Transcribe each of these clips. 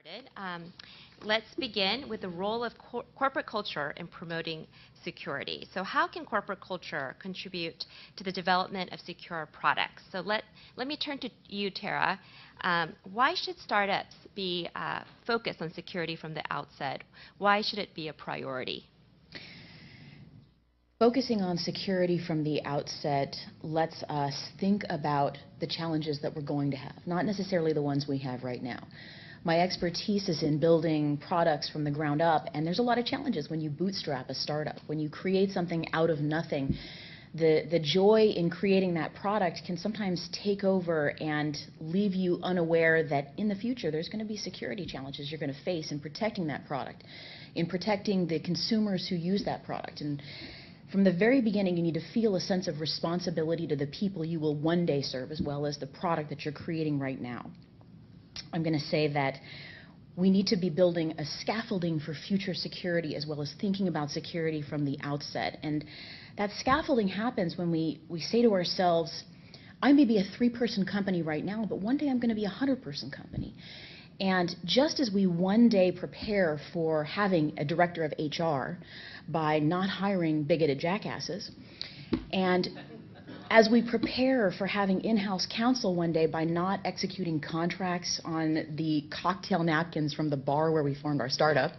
started. Let's begin with the role of corporate culture in promoting security. So how can corporate culture contribute to the development of secure products? So let me turn to you, Tarah. Why should startups be focused on security from the outset? Why should it be a priority? Focusing on security from the outset lets us think about the challenges that we're going to have, not necessarily the ones we have right now. My expertise is in building products from the ground up, and there's a lot of challenges when you bootstrap a startup. When you create something out of nothing, the joy in creating that product can sometimes take over and leave you unaware that in the future there's going to be security challenges you're going to face in protecting that product, in protecting the consumers who use that product. And from the very beginning, you need to feel a sense of responsibility to the people you will one day serve, as well as the product that you're creating right now. I'm going to say that we need to be building a scaffolding for future security, as well as thinking about security from the outset. And that scaffolding happens when we say to ourselves, I may be a 3-person company right now, but one day I'm going to be a 100-person company. And just as we one day prepare for having a director of HR by not hiring bigoted jackasses, and as we prepare for having in-house counsel one day by not executing contracts on the cocktail napkins from the bar where we formed our startup,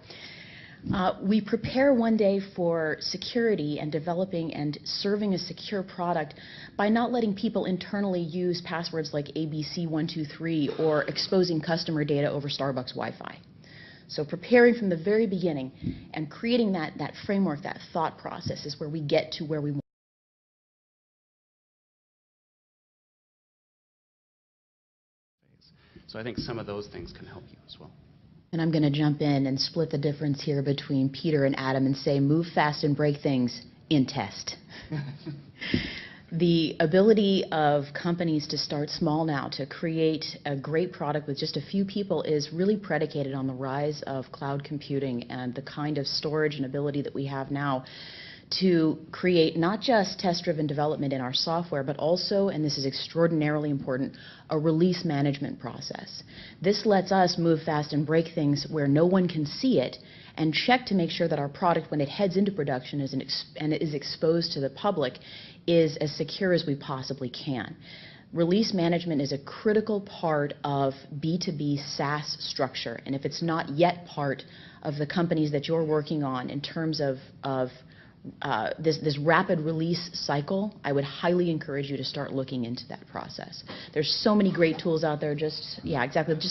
we prepare one day for security and developing and serving a secure product by not letting people internally use passwords like ABC123 or exposing customer data over Starbucks Wi-Fi. So preparing from the very beginning and creating that framework, that thought process is where we get to where we want. So I think some of those things can help you as well. And I'm going to jump in and split the difference here between Peter and Adam and say move fast and break things in test. The ability of companies to start small now, to create a great product with just a few people, is really predicated on the rise of cloud computing and the kind of storage and ability that we have now to create not just test-driven development in our software, but also, and this is extraordinarily important, a release management process. This lets us move fast and break things where no one can see it and check to make sure that our product, when it heads into production and is exposed to the public, is as secure as we possibly can. Release management is a critical part of B2B SaaS structure, and if it's not yet part of the companies that you're working on in terms of this rapid release cycle, I would highly encourage you to start looking into that process. There's so many great tools out there, just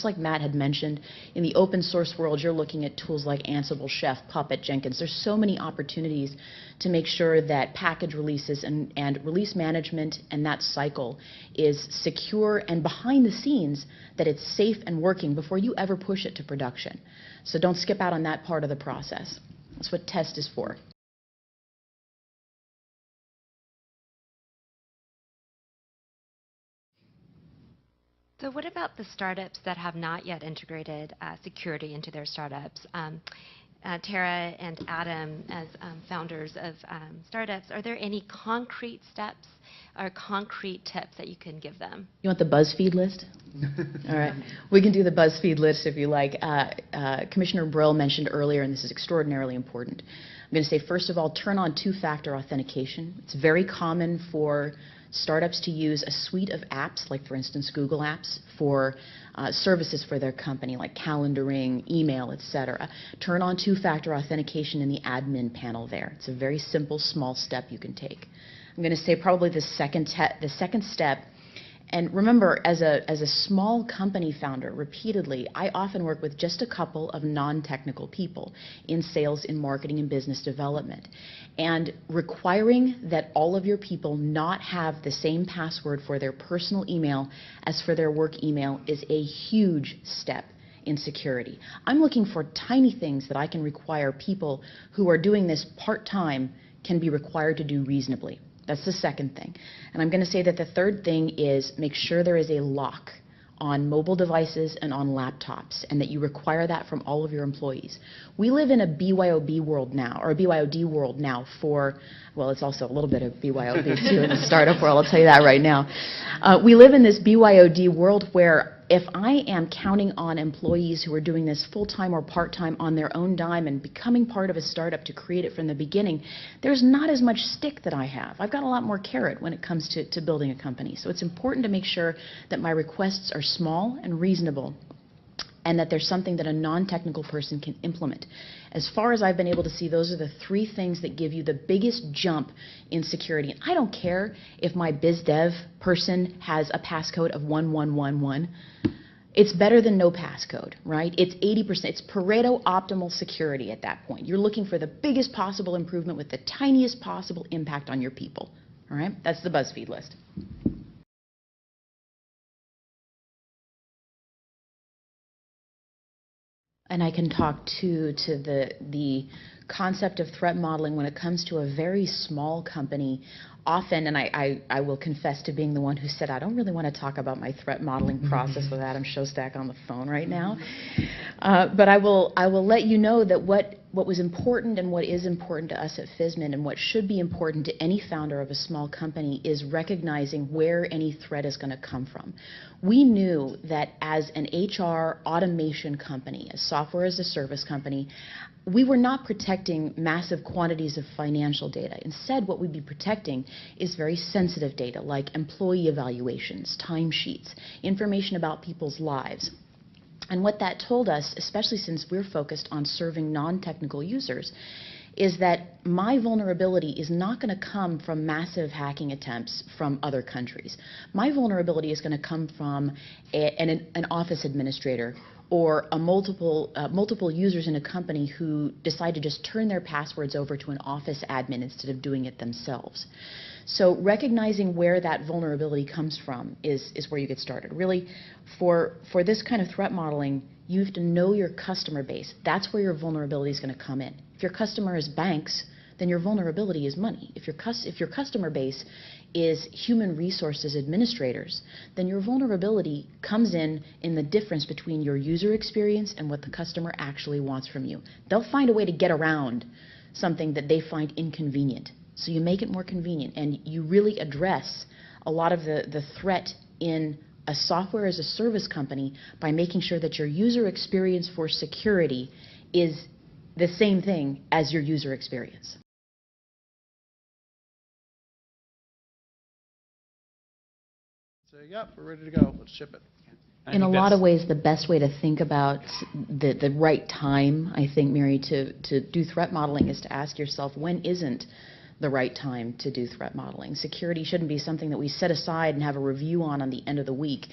like Matt had mentioned. In the open source world, you're looking at tools like Ansible, Chef, Puppet, Jenkins. There's so many opportunities to make sure that package releases and release management and that cycle is secure and behind the scenes, that it's safe and working before you ever push it to production. So don't skip out on that part of the process. That's what test is for. So what about the startups that have not yet integrated security into their startups? Tarah and Adam, as founders of startups, are there any concrete steps or concrete tips that you can give them? You want the Buzzfeed list? All right. We can do the Buzzfeed list if you like. Commissioner Brill mentioned earlier, and this is extraordinarily important. I'm going to say, first of all, turn on two-factor authentication. It's very common for startups to use a suite of apps, like for instance Google Apps, for services for their company, like calendaring, email, etc. Turn on two-factor authentication in the admin panel there. It's a very simple, small step you can take. I'm going to say probably the second step. And remember, as a small company founder, repeatedly, I often work with just a couple of non-technical people in sales, in marketing, and business development. And requiring that all of your people not have the same password for their personal email as for their work email is a huge step in security. I'm looking for tiny things that I can require people who are doing this part-time can be required to do reasonably. That's the second thing. And I'm going to say that the third thing is make sure there is a lock on mobile devices and on laptops, and that you require that from all of your employees. We live in a BYOB world now, or a BYOD world now for, well, it's also a little bit of BYOB too in the startup world, I'll tell you that right now. We live in this BYOD world where if I am counting on employees who are doing this full-time or part-time on their own dime and becoming part of a startup to create it from the beginning, there's not as much stick that I have. I've got a lot more carrot when it comes to building a company. So it's important to make sure that my requests are small and reasonable, and that there's something that a non-technical person can implement. As far as I've been able to see, those are the three things that give you the biggest jump in security. And I don't care if my biz dev person has a passcode of 1111. It's better than no passcode, right? It's 80%. It's Pareto optimal security at that point. You're looking for the biggest possible improvement with the tiniest possible impact on your people, all right? That's the Buzzfeed list. And I can talk to the concept of threat modeling when it comes to a very small company. Often, and I will confess to being the one who said, I don't really want to talk about my threat modeling process with Adam Shostak on the phone right now. But I will let you know that what was important and what is important to us at FISMIN and what should be important to any founder of a small company is recognizing where any threat is going to come from. We knew that as an HR automation company, a software as a service company, we were not protecting massive quantities of financial data. Instead, what we'd be protecting is very sensitive data like employee evaluations, timesheets, information about people's lives. And what that told us, especially since we're focused on serving non-technical users, is that my vulnerability is not going to come from massive hacking attempts from other countries. My vulnerability is going to come from an office administrator or multiple users in a company who decide to just turn their passwords over to an office admin instead of doing it themselves. So recognizing where that vulnerability comes from is where you get started. Really, for this kind of threat modeling, you have to know your customer base. That's where your vulnerability is going to come in. If your customer is banks, then your vulnerability is money. If your customer base is human resources administrators, then your vulnerability comes in the difference between your user experience and what the customer actually wants from you. They'll find a way to get around something that they find inconvenient. So you make it more convenient, and you really address a lot of the threat in a software as a service company by making sure that your user experience for security is the same thing as your user experience. So, yep, we're ready to go. Let's ship it. In a lot of ways, the best way to think about the right time, I think, Mary, to do threat modeling is to ask yourself, when isn't the right time to do threat modeling? Security shouldn't be something that we set aside and have a review on the end of the week.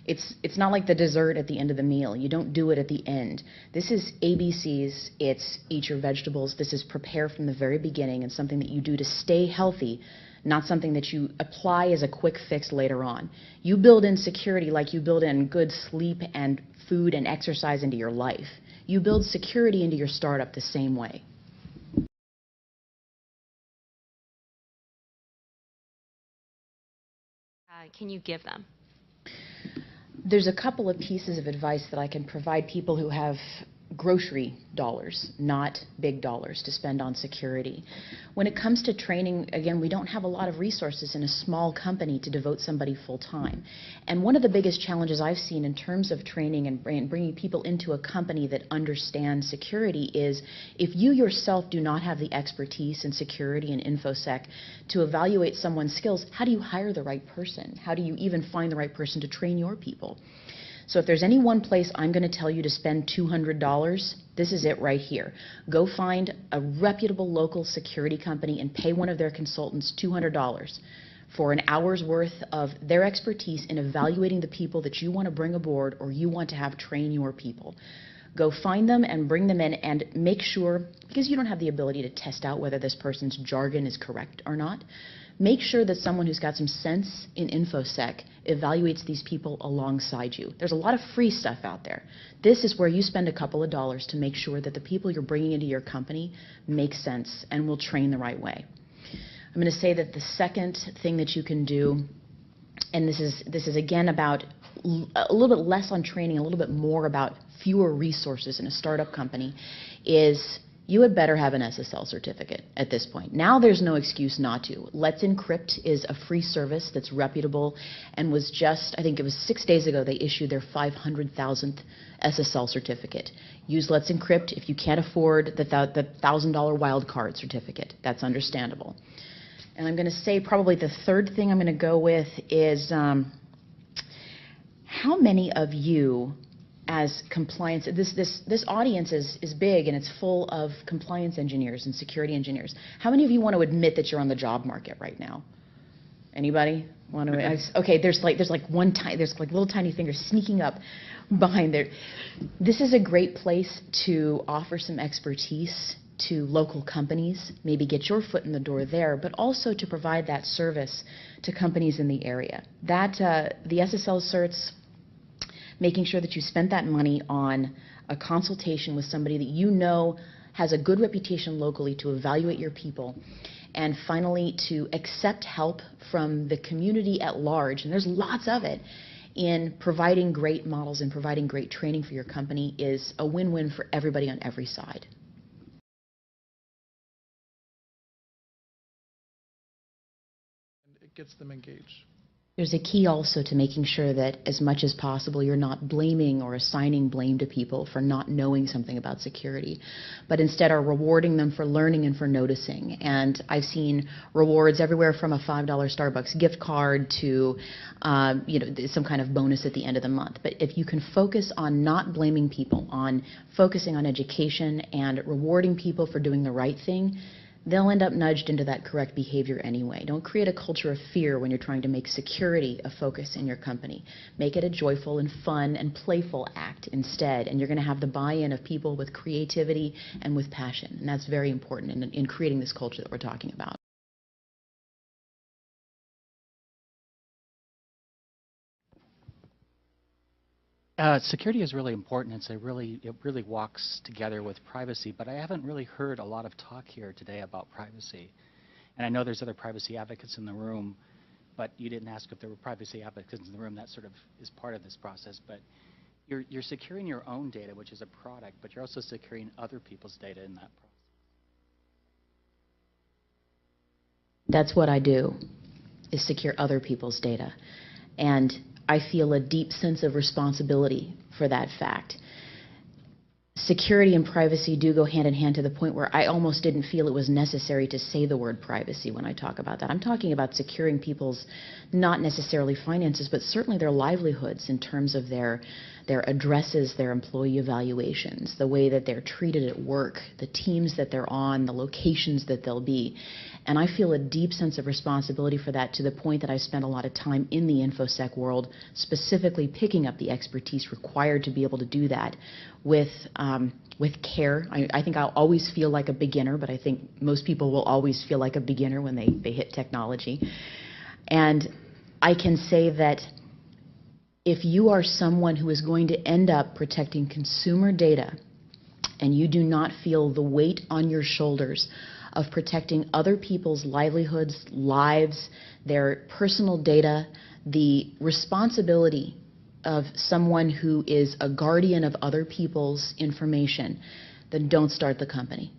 It's not like the dessert at the end of the meal. You don't do it at the end. This is ABCs. It's eat your vegetables. This is prepare from the very beginning, and something that you do to stay healthy, not something that you apply as a quick fix later on. You build in security like you build in good sleep and food and exercise into your life. You build security into your startup the same way. Can you give them? There's a couple of pieces of advice that I can provide people who have grocery dollars, not big dollars to spend on security. When it comes to training, again, we don't have a lot of resources in a small company to devote somebody full time. And one of the biggest challenges I've seen in terms of training and bringing people into a company that understands security is if you yourself do not have the expertise in security and InfoSec to evaluate someone's skills, how do you hire the right person? How do you even find the right person to train your people? So if there's any one place I'm going to tell you to spend $200, this is it right here. Go find a reputable local security company and pay one of their consultants $200 for an hour's worth of their expertise in evaluating the people that you want to bring aboard or you want to have train your people. Go find them and bring them in and make sure, because you don't have the ability to test out whether this person's jargon is correct or not, make sure that someone who's got some sense in InfoSec evaluates these people alongside you. There's a lot of free stuff out there. This is where you spend a couple of dollars to make sure that the people you're bringing into your company make sense and will train the right way. I'm going to say that the second thing that you can do, and this is again about a little bit less on training, a little bit more about fewer resources in a startup company, is you had better have an SSL certificate at this point. Now there's no excuse not to. Let's Encrypt is a free service that's reputable and was just, I think it was 6 days ago, they issued their 500,000th SSL certificate. Use Let's Encrypt if you can't afford the $1,000 wildcard certificate. That's understandable. And I'm going to say probably the third thing I'm going to go with is how many of you as compliance, this audience is big and it's full of compliance engineers and security engineers. How many of you want to admit that you're on the job market right now? Anybody want to? Okay, there's like little tiny fingers sneaking up behind there. This is a great place to offer some expertise to local companies, maybe get your foot in the door there, but also to provide that service to companies in the area. That the SSL certs, making sure that you spent that money on a consultation with somebody that you know has a good reputation locally to evaluate your people, and finally to accept help from the community at large, and there's lots of it, in providing great models and providing great training for your company is a win-win for everybody on every side. It gets them engaged. There's a key also to making sure that as much as possible you're not blaming or assigning blame to people for not knowing something about security, but instead are rewarding them for learning and for noticing. And I've seen rewards everywhere from a $5 Starbucks gift card to some kind of bonus at the end of the month. But if you can focus on not blaming people, on focusing on education and rewarding people for doing the right thing, they'll end up nudged into that correct behavior anyway. Don't create a culture of fear when you're trying to make security a focus in your company. Make it a joyful and fun and playful act instead, and you're going to have the buy-in of people with creativity and with passion, and that's very important in creating this culture that we're talking about. Security is really important. It really walks together with privacy, but I haven't really heard a lot of talk here today about privacy. And I know there's other privacy advocates in the room, but you didn't ask if there were privacy advocates in the room. That sort of is part of this process. But you're securing your own data, which is a product, but you're also securing other people's data in that process. That's what I do, is secure other people's data. And I feel a deep sense of responsibility for that fact. Security and privacy do go hand in hand to the point where I almost didn't feel it was necessary to say the word privacy when I talk about that. I'm talking about securing people's, not necessarily finances, but certainly their livelihoods in terms of their addresses, their employee evaluations, the way that they're treated at work, the teams that they're on, the locations that they'll be. And I feel a deep sense of responsibility for that, to the point that I spent a lot of time in the InfoSec world specifically picking up the expertise required to be able to do that with care. I think I'll always feel like a beginner, but I think most people will always feel like a beginner when they hit technology. And I can say that if you are someone who is going to end up protecting consumer data and you do not feel the weight on your shoulders of protecting other people's livelihoods, lives, their personal data, the responsibility of someone who is a guardian of other people's information, then don't start the company.